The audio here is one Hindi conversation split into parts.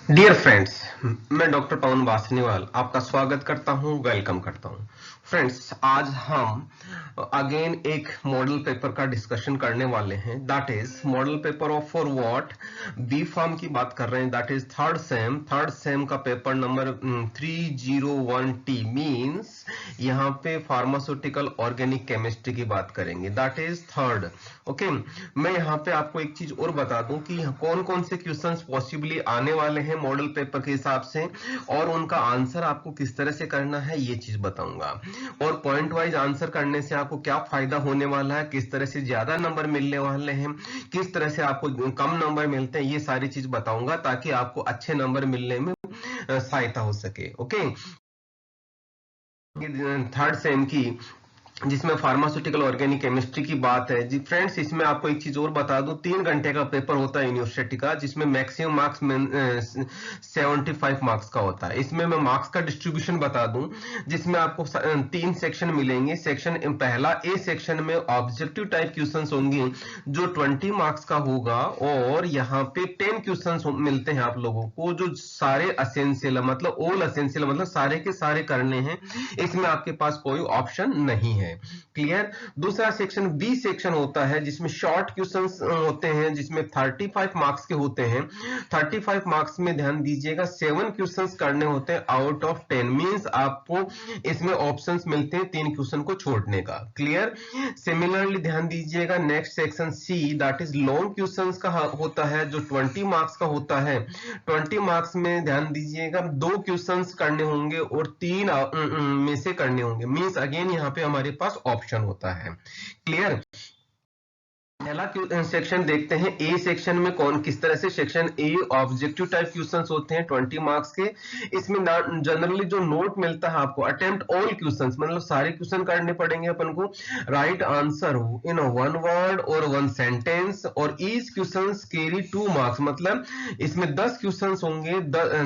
डियर फ्रेंड्स, मैं डॉक्टर पवन वासनीवाल आपका स्वागत करता हूं, वेलकम करता हूं। फ्रेंड्स, आज हम अगेन एक मॉडल पेपर का डिस्कशन करने वाले हैं। That is model paper of for what B pharm की बात कर रहे हैं। दैट इज थर्ड सेम का पेपर नंबर 301T मींस यहाँ पे फार्मास्यूटिकल ऑर्गेनिक केमिस्ट्री की बात करेंगे। That is third. ओके, मैं यहाँ पे आपको एक चीज और बता दूं कि कौन कौन से क्वेश्चंस पॉसिबली आने वाले हैं मॉडल पेपर के हिसाब से, और उनका आंसर आपको किस तरह से करना है ये चीज बताऊंगा। और पॉइंट वाइज आंसर करने से आपको क्या फायदा होने वाला है, किस तरह से ज्यादा नंबर मिलने वाले हैं, किस तरह से आपको कम नंबर मिलते हैं, ये सारी चीज बताऊंगा ताकि आपको अच्छे नंबर मिलने में सहायता हो सके। ओके, थर्ड सेम की जिसमें फार्मास्यूटिकल ऑर्गेनिक केमिस्ट्री की बात है जी। फ्रेंड्स, इसमें आपको एक चीज और बता दूं, 3 घंटे का पेपर होता है यूनिवर्सिटी का, जिसमें मैक्सिमम मार्क्स 75 मार्क्स का होता है। इसमें मैं मार्क्स का डिस्ट्रीब्यूशन बता दूं, जिसमें आपको 3 सेक्शन मिलेंगे। सेक्शन पहला ए सेक्शन में ऑब्जेक्टिव टाइप क्वेश्चंस होंगे जो 20 मार्क्स का होगा, और यहाँ पे 10 क्वेश्चंस मिलते हैं आप लोगों को जो सारे असेंशियल मतलब ऑल असेंशियल मतलब सारे के सारे करने हैं। इसमें आपके पास कोई ऑप्शन नहीं है। क्लियर। दूसरा सेक्शन बी सेक्शन होता है जिसमें शॉर्ट क्वेश्चंस होते हैं, जिसमें 35 मार्क्स के होते हैं। 35 मार्क्स में ध्यान दीजिएगा 7 क्वेश्चंस करने होते हैं आउट ऑफ 10 मींस आपको इसमें ऑप्शंस मिलते हैं 3 क्वेश्चन को छोड़ने का। क्लियर। सिमिलरली ध्यान दीजिएगा next section see that is long questions का होता है जो 20 मार्क्स का होता है। 20 मार्क्स में ध्यान दीजिएगा 2 क्वेश्चंस करने होंगे और 3 में से करने होंगे। मींस अगेन यहाँ पे हमारे पास ऑप्शन होता है। क्लियर। पहला सेक्शन देखते हैं ए सेक्शन में कौन किस तरह से। Section A objective type questions होते हैं 20 मार्क्स के। इसमें जनरली जो नोट मिलता है आपको, अटेम्प्ट ऑल क्वेश्चंस मतलब सारे क्वेश्चन करने पड़ेंगे अपन को। राइट आंसर इन 1 वर्ड और 1 सेंटेंस, और ईच क्वेश्चन कैरी 2 मार्क्स मतलब इसमें 10 क्वेश्चन होंगे,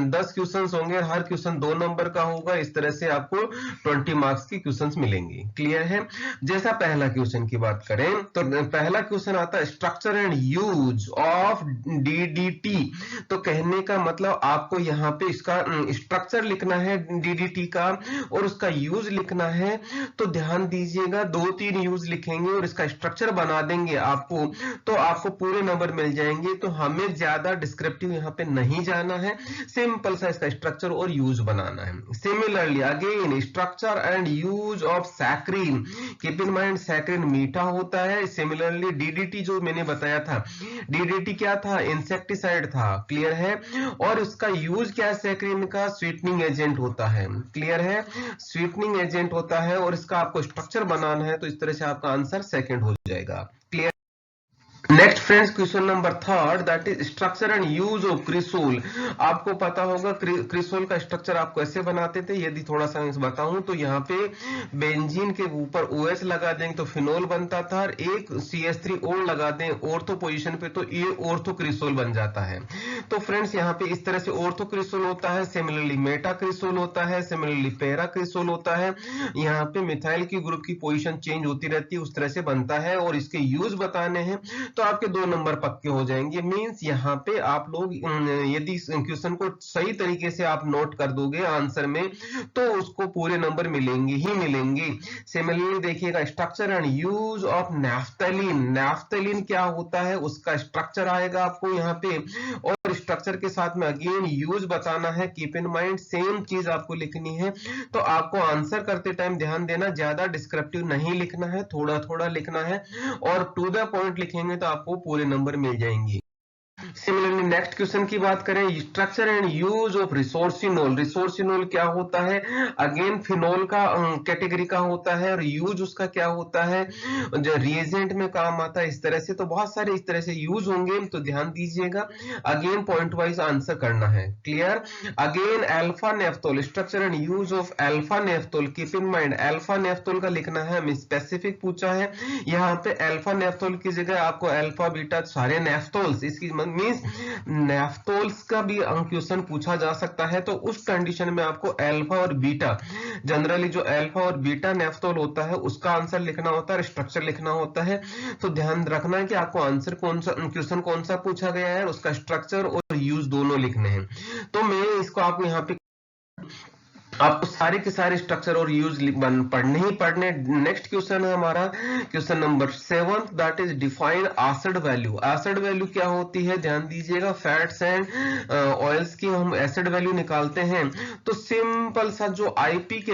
10 क्वेश्चन होंगे, हर क्वेश्चन 2 नंबर का होगा। इस तरह से आपको 20 मार्क्स के क्वेश्चन मिलेंगे। क्लियर है। जैसा पहला क्वेश्चन की बात करें तो पहला क्वेश्चन आता है structure and use of DDT. तो कहने का मतलब आपको यहाँ पे इसका स्ट्रक्चर लिखना है डीडीटी का, और उसका यूज लिखना है। तो ध्यान दीजिएगा 2-3 यूज लिखेंगे और इसका स्ट्रक्चर बना देंगे आपको, तो आपको पूरे नंबर मिल जाएंगे। तो हमें ज्यादा डिस्क्रिप्टिव यहाँ पे नहीं जाना है, सिंपल सा इसका स्ट्रक्चर और यूज बनाना है। Similarly again structure and use of saccharine. Keep in mind saccharine मीठा होता है। सिमिलरली डीडीटी जो मैंने बताया था, डीडीटी क्या था, इंसेक्टिसाइड था। क्लियर है। और इसका यूज क्या है, सैक्रिन का स्वीटनिंग एजेंट होता है। क्लियर है, स्वीटनिंग एजेंट होता है, और इसका आपको स्ट्रक्चर बनाना है। तो इस तरह से आपका आंसर सेकंड हो जाएगा। Clear. Next friends, question number third that is structure and use of cresol. आपको पता होगा क्रिसोल का स्ट्रक्चर आप कैसे बनाते थे। यदि थोड़ा सा बताऊं तो यहाँ पे बेंजीन के ऊपर OH लगा दें तो फिनोल बनता था, और एक CH3 और लगा दें ऑर्थो पोजीशन पे तो ये ऑर्थो क्रिसोल बन जाता है। तो फ्रेंड्स यहाँ पे इस तरह से ऑर्थो क्रिसोल होता है, सिमिलरली मेटा क्रिसोल होता है, सिमिलरली पैरा क्रिसोल होता है। यहाँ पे मिथाइल की ग्रुप की पोजीशन चेंज होती रहती है, उस तरह से बनता है। और इसके यूज बताने हैं तो आपके 2 नंबर पक्के हो जाएंगे। मींस यहाँ पे आप लोग यदि क्वेश्चन को सही तरीके से आप नोट कर दोगे आंसर में तो उसको पूरे नंबर मिलेंगे ही मिलेंगे। सिमिलरली देखिएगा structure and use of naphthalene. Naphthalene क्या होता है उसका स्ट्रक्चर आएगा आपको यहाँ पे, और स्ट्रक्चर के साथ में अगेन यूज बताना है। कीप इन माइंड सेम चीज आपको लिखनी है। तो आपको आंसर करते टाइम ध्यान देना, ज्यादा डिस्क्रिप्टिव नहीं लिखना है, थोड़ा थोड़ा लिखना है, और टू द पॉइंट लिखेंगे तो आपको पूरे नंबर मिल जाएंगे। सिमिलरली नेक्स्ट क्वेश्चन की बात करें, structure and use of resorcinol. Resorcinol क्या होता है, अगेन फिनोल का कैटेगरी का होता है, और यूज उसका क्या होता है, जो रिएजेंट में काम आता है। इस तरह से तो बहुत सारे इस तरह से यूज होंगे, तो ध्यान दीजिएगा अगेन पॉइंट वाइज आंसर करना है। Clear. Again alpha naphthol, structure and use of alpha naphthol. Keep in mind alpha naphthol का लिखना है, हमें स्पेसिफिक पूछा है। यहाँ पे अल्फा नेफ्थोल की जगह आपको अल्फा बीटा सारे नेफ्थोल्स, इसकी मींस नेफ्थोल्स का भी क्वेश्चन पूछा जा सकता है। तो उस कंडीशन में आपको अल्फा और बीटा, जनरली जो अल्फा और बीटा नेफ्थोल होता है उसका आंसर लिखना होता है, स्ट्रक्चर लिखना होता है। तो ध्यान रखना है कि आपको आंसर कौन सा क्वेश्चन कौन सा पूछा गया है, उसका स्ट्रक्चर और यूज दोनों लिखने हैं। तो मैं इसको आपको यहाँ पे आपको सारे के सारे स्ट्रक्चर और यूज पढ़ने ही पढ़ने। नेक्स्ट क्वेश्चन है हमारा question number 7, that is define acid value. Acid value क्या होती है, ध्यान दीजिएगा। फैट्स एंड ऑयल्स की हम एसिड वैल्यू निकालते हैं तो सिंपल सा जो आईपी के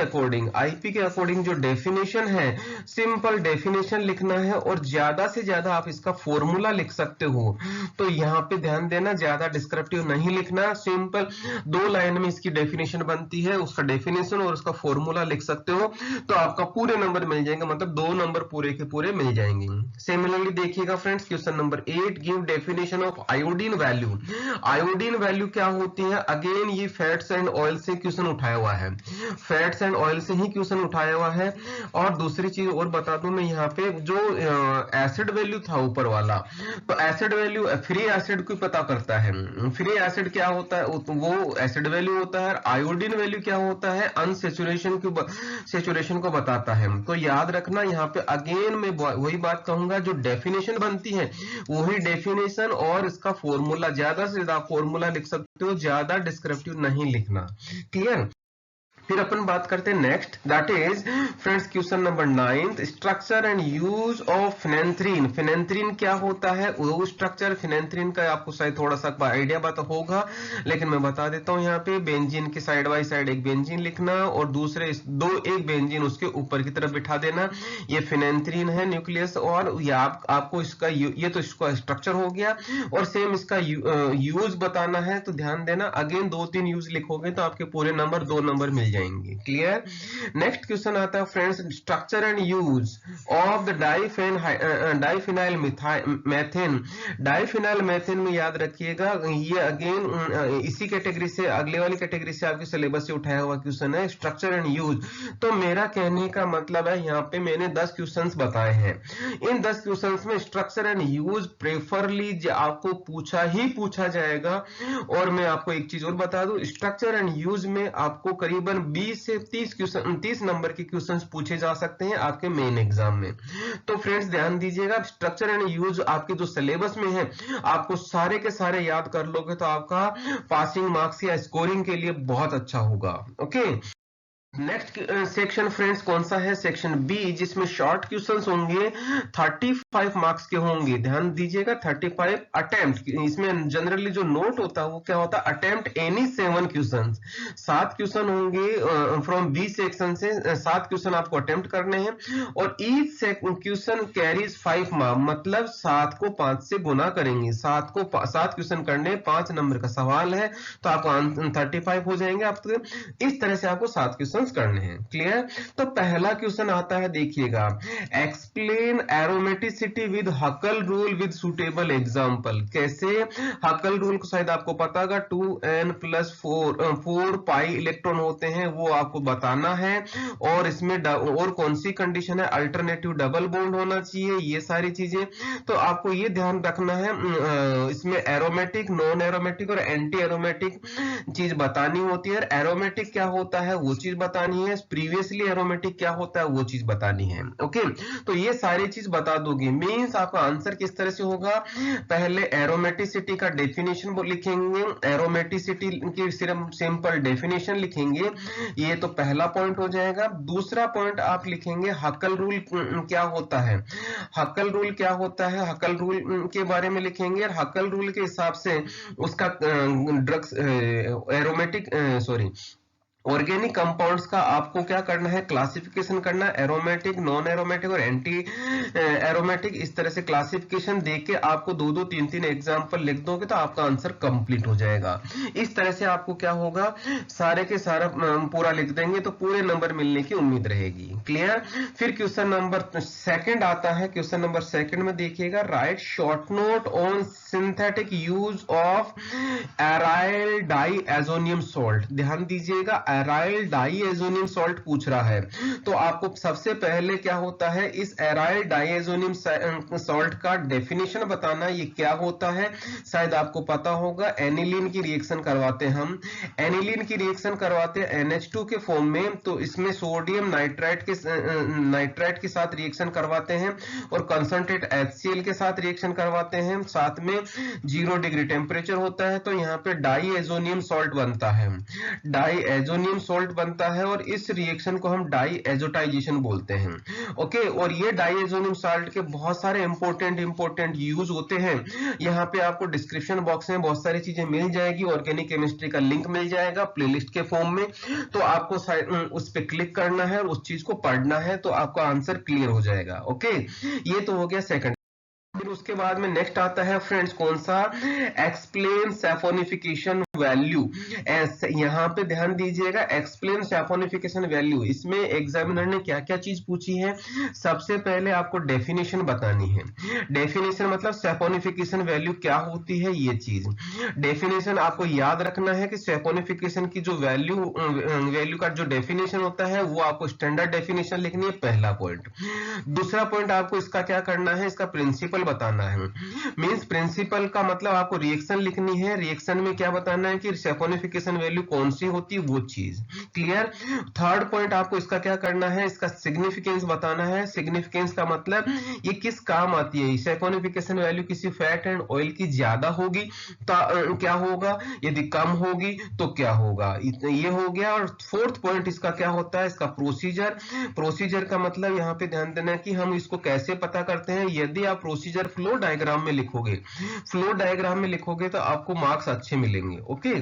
अकॉर्डिंग जो डेफिनेशन है, सिंपल डेफिनेशन लिखना है और ज्यादा से ज्यादा आप इसका फॉर्मूला लिख सकते हो। तो यहाँ पे ध्यान देना, ज्यादा डिस्क्रिप्टिव नहीं लिखना, सिंपल 2 लाइन में इसकी डेफिनेशन बनती है, उसका डेफिनेशन और उसका फॉर्मूला लिख सकते हो तो आपका पूरे नंबर मिल जाएंगे, मतलब 2 नंबर पूरे के पूरे मिल जाएंगे। सिमिलरली देखिएगा friends, question number 8, give definition of iodine value. Iodine value क्या होती है, अगेन ये फैट्स एंड ऑयल से क्वेश्चन उठाया हुआ है, फैट्स एंड ऑयल से ही क्वेश्चन उठाया हुआ है। और दूसरी चीज और बता दूं मैं, यहाँ पे जो एसिड वैल्यू था ऊपर वाला, तो एसिड वैल्यू फ्री एसिड को पता करता है। फ्री एसिड क्या होता है, वो एसिड वैल्यू होता है। आयोडीन वैल्यू क्या होता है, सेचुरेशन को बताता है। तो याद रखना, यहाँ पे अगेन मैं वही बात कहूंगा, जो डेफिनेशन बनती है वही डेफिनेशन और इसका फॉर्मूला, ज्यादा से ज्यादा फॉर्मूला लिख सकते हो, ज्यादा डिस्क्रिप्टिव नहीं लिखना। क्लियर। फिर अपन बात करते हैं next, that is friends question number 9, structure and use of phenanthrene. Phenanthrene क्या होता है, वो स्ट्रक्चर फिनेंथ्रीन का आपको शायद थोड़ा सा आइडिया बता होगा, लेकिन मैं बता देता हूं। यहाँ पे बेंजीन के साइड बाय साइड एक बेंजीन लिखना और दूसरे एक बेंजीन उसके ऊपर की तरफ बिठा देना, ये फिनेंथ्रीन है न्यूक्लियस। और ये आपको इसका ये तो इसका स्ट्रक्चर हो गया, और सेम इसका यूज बताना है। तो ध्यान देना, अगेन 2-3 यूज लिखोगे तो आपके पूरे नंबर 2 नंबर मिल जाएंगे। क्लियर। नेक्स्ट क्वेश्चन आता है friends, structure and use of the diphenyl methane. Diphenyl methane में याद रखिएगा, ये अगेन इसी कैटेगरी से, अगले वाली कैटेगरी से आपके सिलेबस से उठाया हुआ क्वेश्चन है, स्ट्रक्चर एंड यूज। तो मेरा कहने का मतलब है, यहाँ पे मैंने 10 क्वेश्चंस बताए हैं। इन 10 क्वेश्चंस में स्ट्रक्चर एंड यूज प्रेफरली आपको पूछा जाएगा। और मैं आपको एक चीज और बता दूं, स्ट्रक्चर एंड यूज में आपको करीबन 20 से 30 नंबर के क्वेश्चंस पूछे जा सकते हैं आपके मेन एग्जाम में। तो फ्रेंड्स ध्यान दीजिएगा, स्ट्रक्चर एंड यूज आपके जो सिलेबस में है, आपको सारे के सारे याद कर लोगे तो आपका पासिंग मार्क्स या स्कोरिंग के लिए बहुत अच्छा होगा। ओके। नेक्स्ट सेक्शन फ्रेंड्स कौन सा है, सेक्शन बी, जिसमें शॉर्ट क्वेश्चंस होंगे, 35 मार्क्स के होंगे। ध्यान दीजिएगा, 35 अटेम्प्ट। इसमें जनरली जो नोट होता है वो क्या होता है, अटेम्प्ट एनी 7 क्वेश्चंस। 7 क्वेश्चन होंगे फ्रॉम बी सेक्शन से, 7 क्वेश्चन आपको अटेम्प्ट करने हैं और ईच क्वेश्चन कैरीज 5 मार्क्स, मतलब 7 को 5 से गुना करेंगे। 7 क्वेश्चन करने, 5 नंबर का सवाल है, तो आपको 35 हो जाएंगे। आप इस तरह से आपको 7 क्वेश्चन करने हैं। क्लियर। तो पहला क्वेश्चन आता है, देखिएगा, explain aromaticity with हकल rule with suitable example. कैसे, हकल रूल को शायद आपको पता होगा, 2n+4 पाई इलेक्ट्रॉन होते हैं, वो आपको बताना है। और इसमें और कौन सी कंडीशन है, अल्टरनेटिव डबल बॉन्ड होना चाहिए, ये सारी चीजें। तो आपको ये ध्यान रखना है, इसमें एरोमेटिक, नॉन एरोमेटिक और एंटी एरोमेटिक चीज बतानी होती है। एरोमेटिक क्या होता है वो चीज बतानी है, प्रीवियसली एरोमेटिक क्या होता है वो चीज बतानी है। ओके। तो ये सारी चीज बता दोगे, मींस आपका आंसर किस तरह से होगा, पहले एरोमेटिसिटी का डेफिनेशन लिखेंगे, एरोमेटिसिटी की सिर्फ सिंपल डेफिनेशन लिखेंगे, ये तो पहला पॉइंट हो जाएगा। दूसरा पॉइंट आप लिखेंगे हकल रूल क्या होता है, हकल रूल क्या होता है, हकल रूल के बारे में लिखेंगे। और हकल रूल के हिसाब से उसका ड्रग्स एरोमेटिक ऑर्गेनिक कंपाउंड्स का आपको क्या करना है, क्लासिफिकेशन करना, एरोमेटिक, नॉन एरोमेटिक और एंटी एरोमेटिक, इस तरह से क्लासिफिकेशन देके आपको 2-2, 3-3 एग्जांपल लिख दोगे तो आपका आंसर कंप्लीट हो जाएगा। इस तरह से आपको क्या होगा, सारे के सारा पूरा लिख देंगे तो पूरे नंबर मिलने की उम्मीद रहेगी। क्लियर। फिर क्वेश्चन नंबर 2 आता है। क्वेश्चन नंबर 2 में देखिएगा, write short note on synthetic use of aryl diazonium salt. ध्यान दीजिएगा, एराइल डाइएजोनियम सॉल्ट पूछ रहा है, तो आपको सबसे पहले क्या होता है, इस एराइल डाइएजोनियम सॉल्ट का डेफिनेशन बताना, ये क्या होता है। शायद आपको पता होगा, एनिलीन की रिएक्शन करवाते हैं हम, एनिलीन की रिएक्शन करवाते हैं NH2 के फॉर्म में, तो इसमें सोडियम नाइट्राइट के साथ रिएक्शन करवाते हैं और कंसंट्रेट HCl के साथ रिएक्शन करवाते हैं, साथ में 0 डिग्री टेम्परेचर होता है, तो यहाँ पे डाइएजोनियम सॉल्ट बनता है, डाइएजोनियम सॉल्ट बनता है, और इस रिएक्शन को हम डाइएजोटाइजेशन बोलते हैं। ओके, और ये डाइएजोनियम सॉल्ट के बहुत सारे इंपॉर्टेंट यूज होते हैं। यहाँ पे आपको डिस्क्रिप्शन बॉक्स में बहुत सारी चीजें मिल जाएगी, ऑर्गेनिक केमिस्ट्री का लिंक मिल जाएगा प्लेलिस्ट के फॉर्म में, तो आपको उस पे क्लिक करना है और उस चीज को पढ़ना है, तो आपका आंसर क्लियर हो जाएगा। ओके, ये तो हो गया सेकंड। फिर उसके बाद में नेक्स्ट आता है फ्रेंड्स, कौन सा, एक्सप्लेन सैफोनिफिकेशन वैल्यू। यहाँ पे ध्यान दीजिएगा, एक्सप्लेन सैफोनिफिकेशन वैल्यू, इसमें एग्जामिनर ने क्या क्या चीज पूछी है। सबसे पहले आपको डेफिनेशन बतानी है, डेफिनेशन मतलब सैफोनिफिकेशन वैल्यू क्या होती है, ये चीज डेफिनेशन आपको याद रखना है कि सैफोनिफिकेशन की जो वैल्यू का जो डेफिनेशन होता है वो आपको स्टैंडर्ड डेफिनेशन लिखनी है, पहला पॉइंट। दूसरा पॉइंट आपको इसका क्या करना है, इसका प्रिंसिपल बताना है। मींस प्रिंसिपल का मतलब आपको रिएक्शन लिखनी है, रिएक्शन में क्या बताना है कि सैफोनिफिकेशन वैल्यू कौन सी होती है, वो चीज क्लियर। थर्ड पॉइंट आपको इसका क्या करना है, इसका सिग्निफिकेंस बताना है। सिग्निफिकेंस का मतलब ये किस काम आती है। सैफोनिफिकेशन वैल्यू किसी फैट एंड ऑयल की ज्यादा होगी तो क्या होगा, यदि कम होगी तो क्या होगा, ये हो गया। और फोर्थ पॉइंट इसका क्या होता है, इसका प्रोसीजर। प्रोसीजर का मतलब यहाँ पे ध्यान देना है कि हम इसको कैसे पता करते हैं। यदि आप प्रोसीजर फ्लो डायग्राम में लिखोगे, फ्लो डायग्राम में लिखोगे तो आपको मार्क्स अच्छे मिलेंगे। ओके,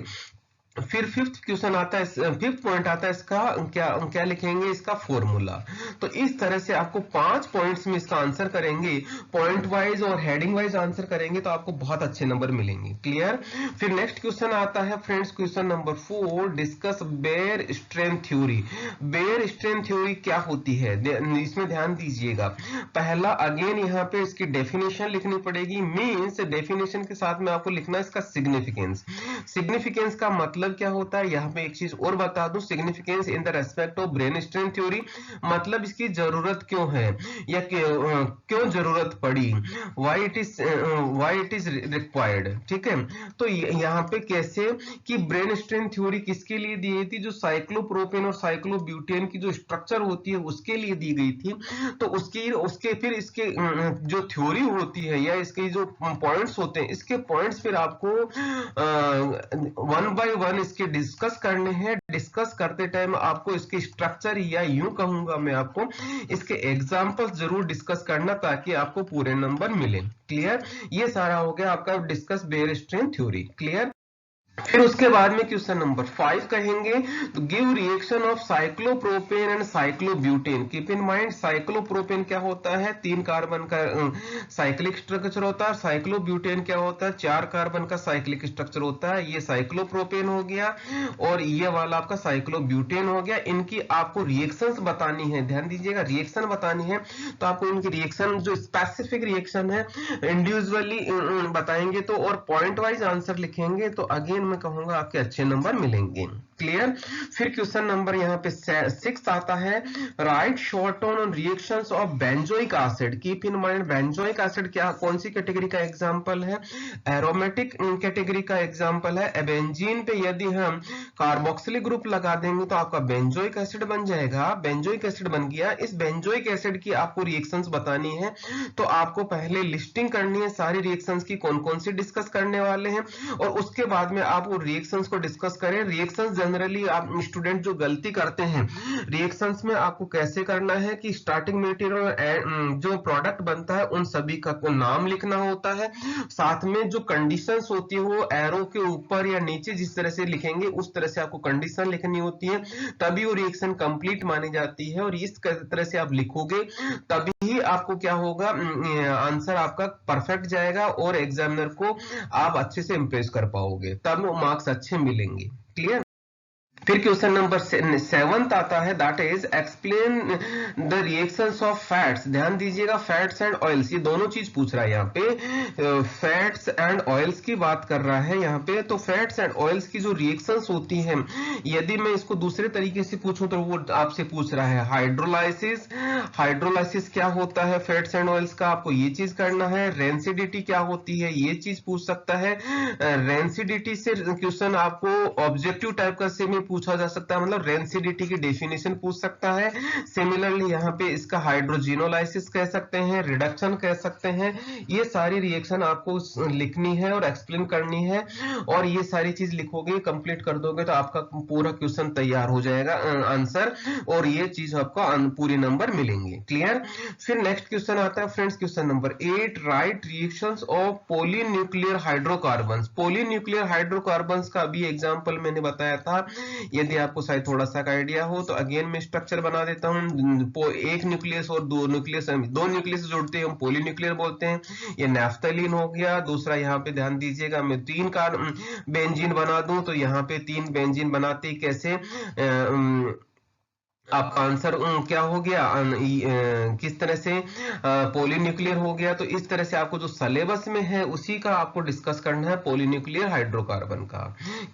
फिर फिफ्थ क्वेश्चन आता है, फिफ्थ पॉइंट आता है इसका क्या लिखेंगे, इसका फॉर्मूला। तो इस तरह से आपको 5 पॉइंट्स में इसका आंसर करेंगे, पॉइंट वाइज और हेडिंग वाइज आंसर करेंगे तो आपको बहुत अच्छे नंबर मिलेंगे। क्लियर। फिर नेक्स्ट क्वेश्चन आता है friends, question number 4, discuss Baeyer strain theory. Baeyer strain theory क्या होती है, इसमें ध्यान दीजिएगा। पहला अगेन यहाँ पे इसकी डेफिनेशन लिखनी पड़ेगी, मीन्स डेफिनेशन के साथ में आपको लिखना है इसका सिग्निफिकेंस। सिग्निफिकेंस का मतलब क्या होता है, यहाँ पे एक चीज और बता दूं, significance in the respect of brain strain theory, मतलब इसकी जरूरत क्यों है या क्यों जरूरत पड़ी, व्हाई इट इज रिक्वायर्ड। ठीक है, तो यहाँ पे कैसे कि ब्रेन स्ट्रेन थ्योरी किसके लिए दी गई थी, जो साइक्लोप्रोपेन और साइक्लोब्यूटेन की जो स्ट्रक्चर होती है उसके लिए दी गई थी। तो उसके फिर इसके जो थ्योरी होती है या इसके जो पॉइंट्स होते हैं, इसके पॉइंट्स फिर आपको 1 बाय 1 इसके डिस्कस करने हैं। डिस्कस करते टाइम आपको इसके स्ट्रक्चर या यूं कहूंगा मैं आपको इसके एग्जांपल्स जरूर डिस्कस करना ताकि आपको पूरे नंबर मिले। क्लियर, ये सारा हो गया आपका discuss Baeyer strain theory. Clear. फिर उसके बाद में क्वेश्चन नंबर 5 कहेंगे, तो give reaction of cyclopropane and cyclobutane. Keep in mind, cyclopropane क्या होता है, 3 कार्बन का साइक्लिक स्ट्रक्चर होता है। साइक्लोब्यूटेन क्या होता है, 4 कार्बन का साइक्लिक स्ट्रक्चर होता है। ये साइक्लोप्रोपेन हो गया और ये वाला आपका साइक्लोब्यूटेन हो गया। इनकी आपको रिएक्शंस बतानी है, ध्यान दीजिएगा, रिएक्शन बतानी है तो आपको इनकी रिएक्शन जो स्पेसिफिक रिएक्शन है इंडिविजुअली बताएंगे तो, और पॉइंट वाइज आंसर लिखेंगे तो अगेन मैं कहूंगा आपके अच्छे नंबर मिलेंगे। क्लियर। फिर क्वेश्चन नंबर यहाँ पे 6 आता है, right short on reactions of benzoic acid. Keep in mind, benzoic acid क्या कौन सी कैटेगरी का एग्जांपल है, एरोमेटिक कैटेगरी का एग्जांपल है। बेंजीन पे यदि हम कार्बोक्सिलिक ग्रुप लगा देंगे तो आपका बेंजोइक एसिड बन जाएगा। बेंजोइक एसिड बन गया। इस बेंजोइक एसिड की आपको रिएक्शंस बतानी है तो आपको पहले लिस्टिंग करनी है सारी रिएक्शंस की, कौन कौन सी डिस्कस करने वाले हैं, और उसके बाद में आप वो रिएक्शंस को डिस्कस करें। रिएक्शंस जनरली आप स्टूडेंट जो गलती करते हैं रिएक्शंस में, आपको कैसे करना है कि स्टार्टिंग मटेरियल जो प्रोडक्ट बनता है उन सभी का नाम लिखना होता है, साथ में जो कंडीशंस होती है वो एरो के ऊपर या नीचे जिस तरह से लिखेंगे उस तरह से आपको कंडीशन लिखनी होती है, तभी वो रिएक्शन कंप्लीट मानी जाती है। और इस तरह से आप लिखोगे तभी आपको क्या होगा, आंसर आपका परफेक्ट जाएगा और एग्जामिनर को आप अच्छे से इंप्रेस कर पाओगे, तब मार्क्स अच्छे मिलेंगे। क्लियर। फिर क्वेश्चन नंबर 7 आता है, that is explain the reactions of fats. ध्यान दीजिएगा, फैट्स एंड ऑयल्स, ये दोनों चीज पूछ रहा है यहाँ पे। फैट्स एंड ऑयल्स की बात कर रहा है यहाँ पे। तो फैट्स एंड ऑयल्स की जो रिएक्शंस होती हैं, यदि मैं इसको दूसरे तरीके से पूछूं तो वो आपसे पूछ रहा है हाइड्रोलाइसिस। हाइड्रोलाइसिस क्या होता है फैट्स एंड ऑयल्स का, आपको ये चीज करना है। रेंसिडिटी क्या होती है, ये चीज पूछ सकता है। रेंसिडिटी से क्वेश्चन आपको ऑब्जेक्टिव टाइप का से पूछा जा सकता है, मतलब रेंसिडिटी की डेफिनेशन पूछ सकता है। सिमिलरली यहाँ पे इसका हाइड्रोजिनोलाइसिस कह सकते हैं, रिडक्शन कह सकते हैं। ये सारी रिएक्शन आपको लिखनी है और एक्सप्लेन करनी है, और ये सारी चीज लिखोगे, कंप्लीट कर दोगे तो आपका पूरा क्वेश्चन तैयार हो जाएगा, आंसर, और ये चीज आपको पूरे नंबर मिलेंगे। क्लियर। फिर नेक्स्ट क्वेश्चन आता है friends, question number 8, right reactions of polynuclear hydrocarbons. Polynuclear hydrocarbons का भी एग्जांपल मैंने बताया था, यदि आपको शायद थोड़ा सा आइडिया हो तो अगेन मैं स्ट्रक्चर बना देता हूं। एक न्यूक्लियस और दो न्यूक्लियस जोड़ते हैं हम पॉलीन्यूक्लियर बोलते हैं। ये नैफ्थलीन हो गया। दूसरा यहाँ पे ध्यान दीजिएगा, मैं 3 का बेंजीन बना दूं तो यहाँ पे 3 बेंजीन बनाते कैसे, आपका आंसर क्या हो गया, किस तरह से पॉलीन्यूक्लियर हो गया। तो इस तरह से आपको जो सिलेबस में है उसी का आपको डिस्कस करना है, पॉलीन्यूक्लियर हाइड्रोकार्बन का।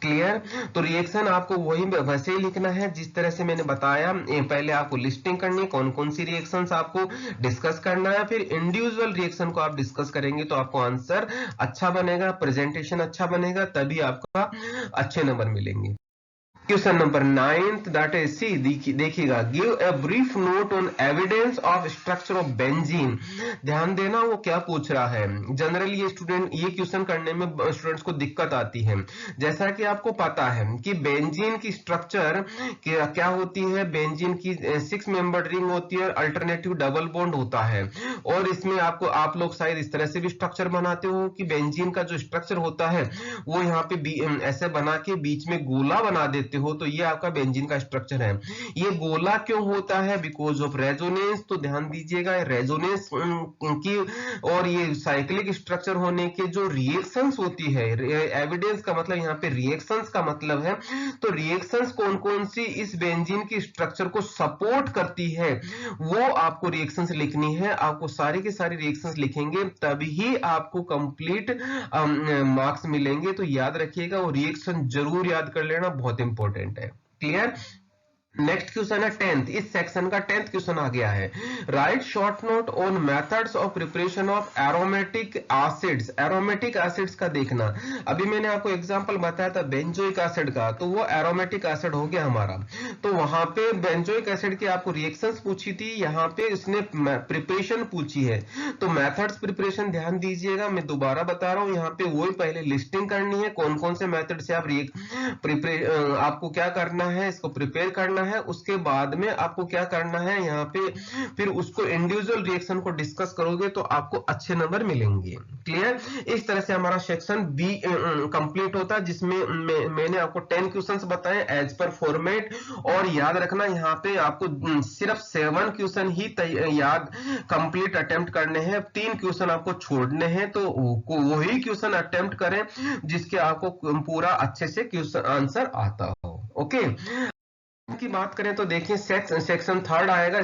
क्लियर। तो रिएक्शन आपको वही वैसे ही लिखना है जिस तरह से मैंने बताया। पहले आपको लिस्टिंग करनी है कौन कौन सी रिएक्शंस आपको डिस्कस करना है, फिर इंडिविजुअल रिएक्शन को आप डिस्कस करेंगे तो आपको आंसर अच्छा बनेगा, प्रेजेंटेशन अच्छा बनेगा, तभी आपका अच्छे नंबर मिलेंगे। Question number 9, that is C, देखिएगा, give a brief note on evidence of structure of benzene. ध्यान देना वो क्या पूछ रहा है। जनरली ये क्वेश्चन करने में स्टूडेंट्स को दिक्कत आती है। जैसा कि आपको पता है कि बेंजीन की स्ट्रक्चर क्या होती है, बेंजीन की 6 मेंबर्ड रिंग होती है, अल्टरनेटिव डबल बॉन्ड होता है। और इसमें आप लोग शायद इस तरह से भी स्ट्रक्चर बनाते हो कि बेंजीन का जो स्ट्रक्चर होता है वो यहाँ पे ऐसे बना के बीच में गोला बना देते हो, तो ये आपका बेंजीन का स्ट्रक्चर है। ये गोला क्यों होता है, बिकॉज ऑफ रेजोनेंस। तो ध्यान दीजिएगा, रेजोनेंस की और ये साइक्लिक स्ट्रक्चर होने के जो रिएक्शंस होती है, एविडेंस का मतलब यहाँ पे रिएक्शंस का मतलब है। तो रिएक्शंस कौन कौन सी इस बेंजीन की स्ट्रक्चर को सपोर्ट करती है, वो आपको रिएक्शंस लिखनी है। आपको सारी की सारी रिएक्शंस लिखेंगे तभी आपको कंप्लीट मार्क्स मिलेंगे। तो याद रखिएगा, वो रिएक्शन जरूर याद कर लेना, बहुत इंपॉर्टेंट है। क्लियर। नेक्स्ट क्वेश्चन है 10th, इस सेक्शन का 10th क्वेश्चन आ गया है। Right short note on methods of preparation of aromatic acids. Aromatic acids का देखना, अभी मैंने आपको एग्जांपल बताया था बेंजोइक एसिड का, तो वो एरोमेटिक एसिड हो गया हमारा। तो वहां पे बेंजोइक एसिड की आपको रिएक्शंस पूछी थी, यहाँ पे इसने प्रिपरेशन पूछी है। तो मेथड्स प्रिपरेशन ध्यान दीजिएगा, मैं दोबारा बता रहा हूँ, यहाँ पे वही पहले लिस्टिंग करनी है कौन कौन से मेथड से आप आपको क्या करना है, इसको प्रिपेयर करना है। उसके बाद में आपको क्या करना है यहाँ पे, फिर उसको इंडिविजुअल रिएक्शन को डिस्कस करोगे तो आपको अच्छे नंबर मिलेंगे। क्लियर। इस तरह से हमारा सेक्शन बी कंप्लीट होता है, जिसमें मैंने आपको 10 क्वेश्चंस बताए एज पर फॉर्मेट। और याद रखना यहाँ पे आपको सिर्फ 7 क्वेश्चन ही याद कंप्लीट अटेम्प्ट करने हैं, 3 क्वेश्चन आपको छोड़ने हैं। तो वही क्वेश्चन अटेम्प्ट करें जिसके आपको पूरा अच्छे से क्वेश्चन आंसर आता हो। ओके। की बात करें तो देखिए सेक्शन 3 आएगा,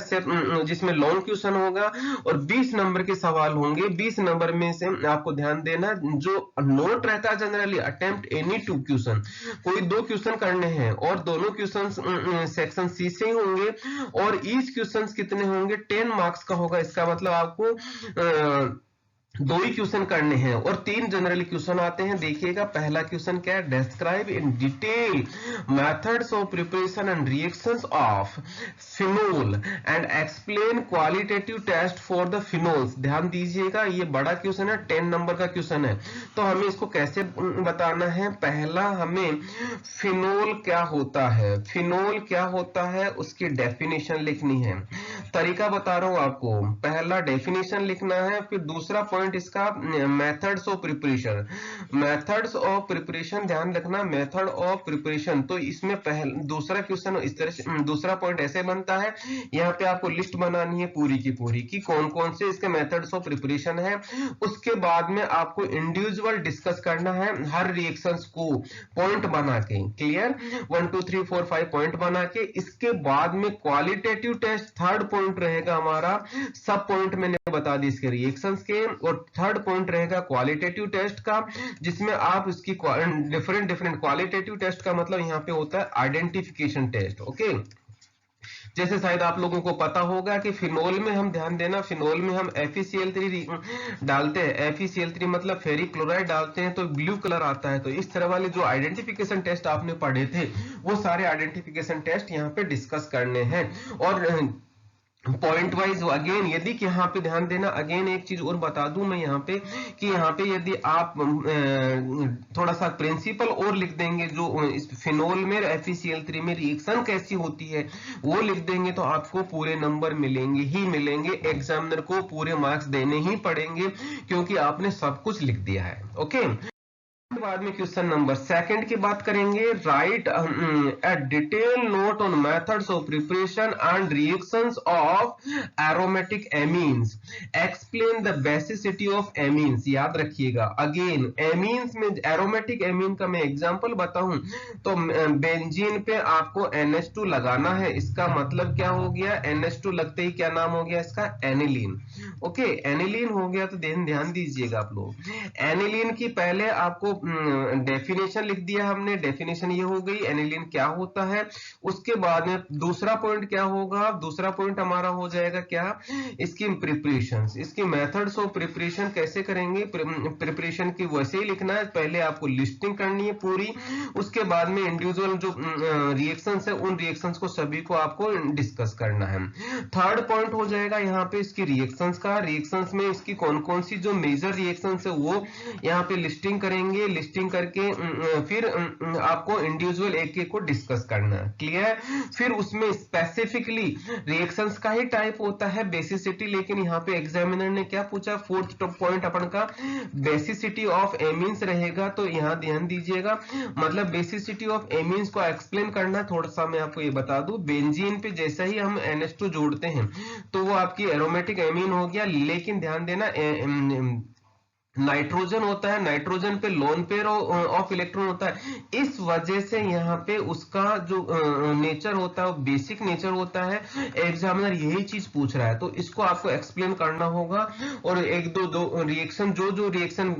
जिसमें लॉन्ग क्वेश्चन होगा और 20 नंबर के सवाल होंगे। 20 नंबर में से आपको ध्यान देना, जो नोट रहता है जनरली अटेम्प्ट एनी 2 क्वेश्चन, कोई 2 क्वेश्चन करने हैं और दोनों क्वेश्चन सेक्शन सी से ही होंगे। और ईच क्वेश्चन कितने होंगे, 10 मार्क्स का होगा। इसका मतलब आपको 2 ही क्वेश्चन करने हैं और 3 जनरली क्वेश्चन आते हैं। देखिएगा, पहला क्वेश्चन क्या है, describe in detail methods of preparation and reactions of phenol and explain qualitative test for the phenols. ध्यान दीजिएगा, ये बड़ा क्वेश्चन है, 10 नंबर का क्वेश्चन है। तो हमें इसको कैसे बताना है, पहला हमें फिनोल क्या होता है, फिनोल क्या होता है उसकी डेफिनेशन लिखनी है। तरीका बता रहा हूं आपको। पहला डेफिनेशन लिखना है, फिर दूसरा पॉइंट इसका methods of preparation. Methods of preparation ध्यान रखना, मेथड ऑफ प्रिपरेशन। तो इसमें दूसरा क्वेश्चन इस तरह से, दूसरा पॉइंट ऐसे बनता है, यहाँ पे आपको लिस्ट बनानी है पूरी की पूरी कि कौन कौन से इसके मेथड्स ऑफ प्रिपरेशन है। उसके बाद में आपको इंडिविजुअल डिस्कस करना है हर रिएक्शंस को पॉइंट बना के, क्लियर, 1 2 3 4 5 पॉइंट बना के। इसके बाद में क्वालिटेटिव टेस्ट थर्ड पॉइंट रहेगा हमारा, सब पॉइंट मैंने बता दी इसके रिएक्शंस के, और थर्ड पॉइंट रहेगा क्वालिटेटिव टेस्ट का, जिसमें आप इसकी डिफरेंट डिफरेंट क्वालिटेटिव टेस्ट का मतलब यहाँ पे होता है आइडेंटिफिकेशन टेस्ट। ओके, जैसे शायद आप लोगों को पता होगा कि फिनोल में हम ध्यान देना, फिनोल में हम FeCl3 डालते हैं, FeCl3 मतलब फेरिक क्लोराइड डालते हैं तो ब्लू कलर आता है। तो इस तरह वाले जो आइडेंटिफिकेशन टेस्ट आपने पढ़े थे, वो सारे आइडेंटिफिकेशन टेस्ट यहाँ पे डिस्कस करने हैं। और पॉइंट वाइज अगेन, यदि कि यहाँ पे ध्यान देना, अगेन एक चीज और बता दूं मैं यहाँ पे कि यहाँ पे यदि आप थोड़ा सा प्रिंसिपल और लिख देंगे, जो इस फिनोल में FeCl3 में रिएक्शन कैसी होती है वो लिख देंगे, तो आपको पूरे नंबर मिलेंगे ही मिलेंगे। एग्जामिनर को पूरे मार्क्स देने ही पड़ेंगे क्योंकि आपने सब कुछ लिख दिया है। ओके, बाद में क्वेश्चन नंबर सेकंड की बात करेंगे। Right a detail note on methods of preparation and reactions of aromatic amines, explain the basicity of amines. याद रखिएगा, अगेन एमीन्स में एरोमेटिक एमीन का मैं एग्जांपल बताऊं तो बेंजीन पे आपको NH2 लगाना है, इसका मतलब क्या हो गया, NH2 लगते ही क्या नाम हो गया इसका, एनिलीन। ओके, एनिलीन हो गया। तो ध्यान दीजिएगा आप लोग, एनिलीन की पहले आपको डेफिनेशन लिख दिया हमने, डेफिनेशन ये हो गई एनिलीन क्या होता है। उसके बाद में दूसरा पॉइंट क्या होगा, दूसरा पॉइंट हमारा हो जाएगा क्या, इसकी प्रिपरेशंस, इसकी मेथड्स ऑफ प्रिपरेशन कैसे करेंगे। प्रिपरेशन की वैसे ही लिखना है, पहले आपको लिस्टिंग करनी है पूरी, उसके बाद में इंडिविजुअल जो रिएक्शंस है उन रिएक्शंस को सभी को आपको डिस्कस करना है। थर्ड पॉइंट हो जाएगा यहाँ पे इसकी रिएक्शंस का, रिएक्शंस में इसकी कौन कौन सी जो मेजर रिएक्शंस है वो यहाँ पे लिस्टिंग करेंगे, लिस्टिंग करके फिर आपको इंडिविजुअल एक एक को डिस्कस करना है, क्लियर। फिर उसमें स्पेसिफिकली रिएक्शंस का ही टाइप होता है बेसिसिटी, लेकिन यहाँ पे एग्जामिनर ने क्या पूछा, फोर्थ पॉइंट अपन का बेसिसिटी ऑफ एमीन्स रहेगा। तो यहाँ ध्यान दीजिएगा, मतलब बेसिसिटी ऑफ एमीन्स को एक्सप्लेन करना। थोड़ा सा मैं आपको ये बता दूं, बेंजीन पे जैसा ही हम NH2 जोड़ते हैं तो वो आपकी एरोमेटिक एमीन हो गया, लेकिन ध्यान देना नाइट्रोजन होता है, नाइट्रोजन पे लोन पेयर ऑफ इलेक्ट्रॉन होता है, इस वजह से यहाँ पे उसका जो नेचर होता है वो बेसिक नेचर होता है। एग्जामिनर यही चीज पूछ रहा है तो इसको आपको एक्सप्लेन करना होगा। और एक दो रिएक्शन, जो रिएक्शन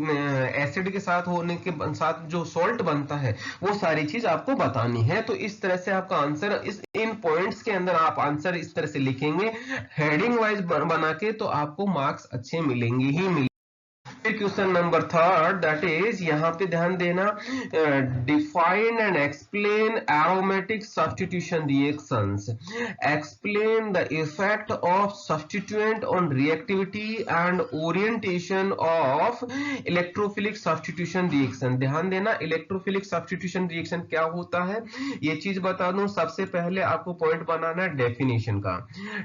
एसिड के साथ होने के साथ जो सॉल्ट बनता है वो सारी चीज आपको बतानी है। तो इस तरह से आपका आंसर इन पॉइंट्स के अंदर आप आंसर इस तरह से लिखेंगे हेडिंग वाइज बना के, तो आपको मार्क्स अच्छे मिलेंगे ही मिलेंगे। Question number third, that is, यहाँ पे ध्यान देना, define and explain aromatic substitution reactions, explain the effect of substituent on reactivity and orientation of electrophilic substitution reaction. ध्यान देना, इलेक्ट्रोफिलिक सब्स्टिट्यूशन रिएक्शन क्या होता है ये चीज बता दूं। सबसे पहले आपको पॉइंट बनाना है डेफिनेशन का।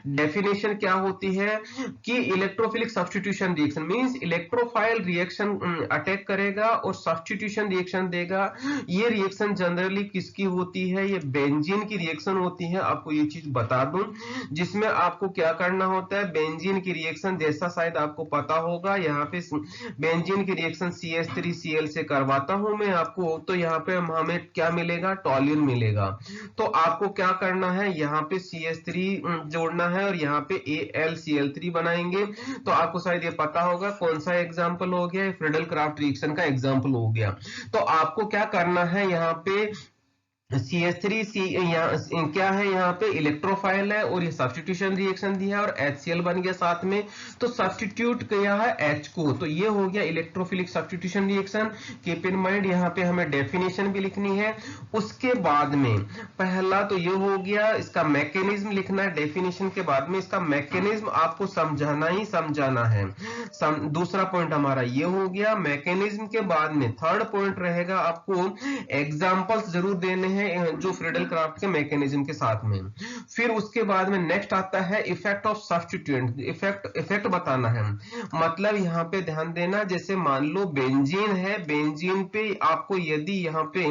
डेफिनेशन क्या होती है कि electrophilic substitution reaction means electrophile reaction attack करेगा और सब्स्टिट्यूशन रिएक्शन देगा। ये रिएक्शन जनरली किसकी होती है, ये बेंजीन की रिएक्शन होती है। आपको ये चीज बता दूं, जिसमें आपको क्या करना होता है, बेंजीन की रिएक्शन जैसा शायद आपको पता होगा, यहाँ पे बेंजीन की रिएक्शन CH3Cl से करवाता हूं मैं आपको, तो यहाँ पे हमें क्या मिलेगा, टॉल्यून मिलेगा। तो आपको क्या करना है, यहाँ पे CH3 जोड़ना है और यहाँ पे AlCl3 बनाएंगे। तो आपको शायद ये पता होगा कौन सा एग्जाम्पल हो गया, फ्रीडल क्राफ्ट रिएक्शन का एग्जाम्पल हो गया। तो आपको क्या करना है, यहाँ पे CH3 क्या है, यहाँ पे इलेक्ट्रोफाइल है और ये सब्स्टिट्यूशन रिएक्शन दिया है और HCl बन गया साथ में, तो सब्स्टिट्यूट किया है H को, तो ये हो गया electrophilic substitution reaction. Keep in mind यहाँ पे हमें डेफिनेशन भी लिखनी है। उसके बाद में पहला तो ये हो गया, इसका मैकेनिज्म लिखना है। डेफिनेशन के बाद में इसका मैकेनिज्म आपको समझाना ही समझाना है। दूसरा पॉइंट हमारा ये हो गया। मैकेनिज्म के बाद में थर्ड पॉइंट रहेगा, आपको एग्जाम्पल्स जरूर देने हैं हैं जो फ्रीडल क्राफ्ट के मैकेनिज्म के साथ में। फिर उसके बाद में नेक्स्ट आता है इफेक्ट ऑफ सब्स्टिट्यूएंट। इफेक्ट बताना है, मतलब यहाँ पे ध्यान देना, जैसे मान लो बेंजीन है, बेंजीन पे आपको यदि यहाँ पे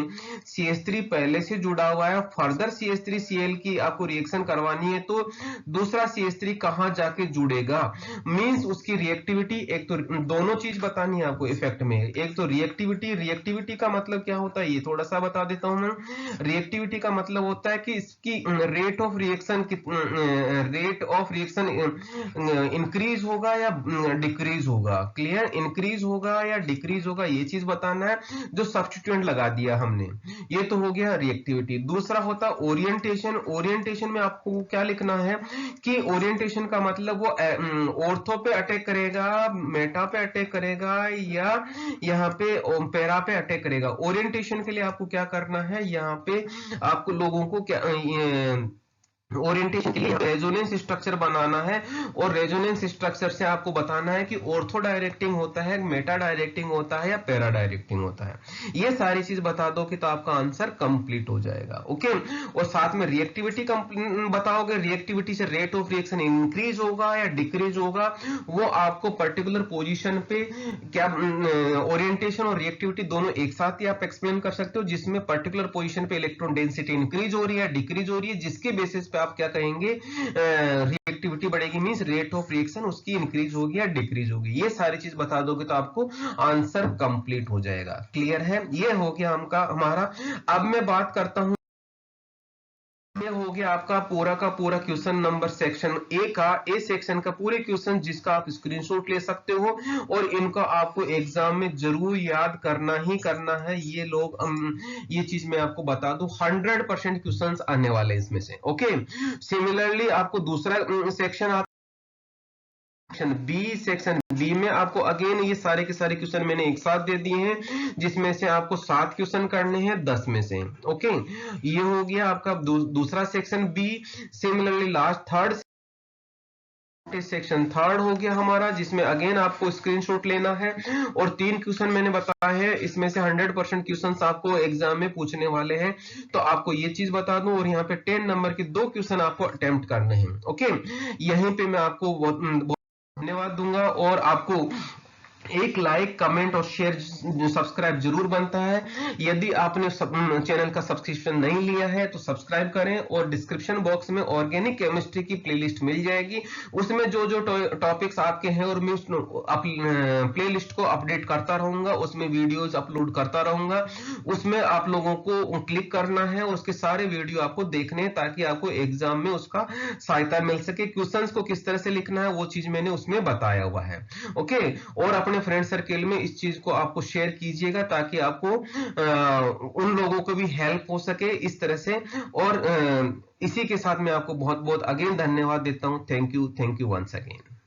CH3 पहले से जुड़ा हुआ है, फर्दर CH3Cl की आपको रिएक्शन करवानी है, तो दूसरा CH3 कहां जाके जुड़ेगा, मींस उसकी रिएक्टिविटी, एक तो दोनों चीज बतानी है आपको इफेक्ट में। एक तो रिएक्टिविटी का मतलब क्या होता है ये थोड़ा सा बता देता हूं मैं। रिएक्टिविटी का मतलब होता है कि इसकी रेट ऑफ रिएक्शन इंक्रीज होगा या डिक्रीज होगा। क्लियर, इंक्रीज होगा या डिक्रीज होगा, ये चीज बताना है जो सब्स्टिट्यूएंट लगा दिया हमने। ये तो हो गया रिएक्टिविटी। दूसरा होता ओरिएंटेशन। ओरिएंटेशन में आपको क्या लिखना है कि ओरिएंटेशन का मतलब वो ऑर्थो पे अटैक करेगा, मेटा पे अटैक करेगा, या यहाँ पे पैरा पे अटैक करेगा। ओरिएंटेशन के लिए आपको क्या करना है, यहाँ पे आपको लोगों को क्या ओरिएंटेशन के लिए रेजोनेंस स्ट्रक्चर बनाना है, और रेजोनेंस स्ट्रक्चर से आपको बताना है कि ऑर्थो डायरेक्टिंग होता है, मेटा डायरेक्टिंग होता है या पैरा डायरेक्टिंग होता है। ये सारी चीज बता दो कि तो आपका आंसर कंप्लीट हो जाएगा। ओके, और साथ में रिएक्टिविटी बताओगे, रिएक्टिविटी से रेट ऑफ रिएक्शन इंक्रीज होगा या डिक्रीज होगा, वो आपको पर्टिकुलर पोजीशन पे क्या ओरिएंटेशन और रिएक्टिविटी दोनों एक साथ ही आप एक्सप्लेन कर सकते हो, जिसमें पर्टिकुलर पोजीशन पे इलेक्ट्रॉन डेंसिटी इंक्रीज हो रही है, डिक्रीज हो रही है, जिसके बेसिस पे आप क्या कहेंगे, रिएक्टिविटी बढ़ेगी, मींस रेट ऑफ रिएक्शन उसकी इंक्रीज होगी या डिक्रीज होगी। ये सारी चीज बता दोगे तो आपको आंसर कंप्लीट हो जाएगा। क्लियर है, ये हो गया हमारा। अब मैं बात करता हूं, ये हो गया आपका पूरा का पूरा question number section A section का पूरे क्वेश्चन, जिसका आप स्क्रीनशॉट ले सकते हो, और इनको आपको एग्जाम में जरूर याद करना ही करना है। ये लोग ये चीज मैं आपको बता दूं, 100% क्वेश्चंस आने वाले हैं इसमें से। ओके, सिमिलरली आपको दूसरा सेक्शन सेक्शन बी में आपको अगेन ये सारे के सारे क्वेश्चन मैंने एक साथ दे दिए हैं, जिसमें से आपको 7 क्वेश्चन करने हैं 10 में से। ओके, ये हो गया आपका दूसरा section B. Similarly last third section third हो गया हमारा, जिसमें अगेन आपको स्क्रीनशॉट लेना है, और 3 क्वेश्चन मैंने बताया है, इसमें से 100% क्वेश्चंस आपको एग्जाम में पूछने वाले हैं, तो आपको ये चीज बता दूं। और यहाँ पे 10 नंबर के 2 क्वेश्चन आपको अटेम्प्ट करने हैं। ओके, यहीं पे मैं आपको बहुत धन्यवाद दूंगा, और आपको एक लाइक, कमेंट और शेयर, सब्सक्राइब जरूर बनता है। यदि आपने चैनल का सब्सक्रिप्शन नहीं लिया है तो सब्सक्राइब करें, और डिस्क्रिप्शन बॉक्स में ऑर्गेनिक केमिस्ट्री की प्लेलिस्ट मिल जाएगी, उसमें जो जो टॉपिक्स आपके हैं, और मैं उस प्लेलिस्ट को अपडेट करता रहूंगा, उसमें वीडियोस अपलोड करता रहूंगा। उसमें आप लोगों को क्लिक करना है और उसके सारे वीडियो आपको देखने हैं, ताकि आपको एग्जाम में उसका सहायता मिल सके। क्वेश्चंस को किस तरह से लिखना है वो चीज मैंने उसमें बताया हुआ है। ओके, और अपने फ्रेंड सर्किल में इस चीज को आपको शेयर कीजिएगा, ताकि आपको उन लोगों को भी हेल्प हो सके इस तरह से। और इसी के साथ मैं आपको बहुत बहुत अगेन धन्यवाद देता हूं। Thank you once again.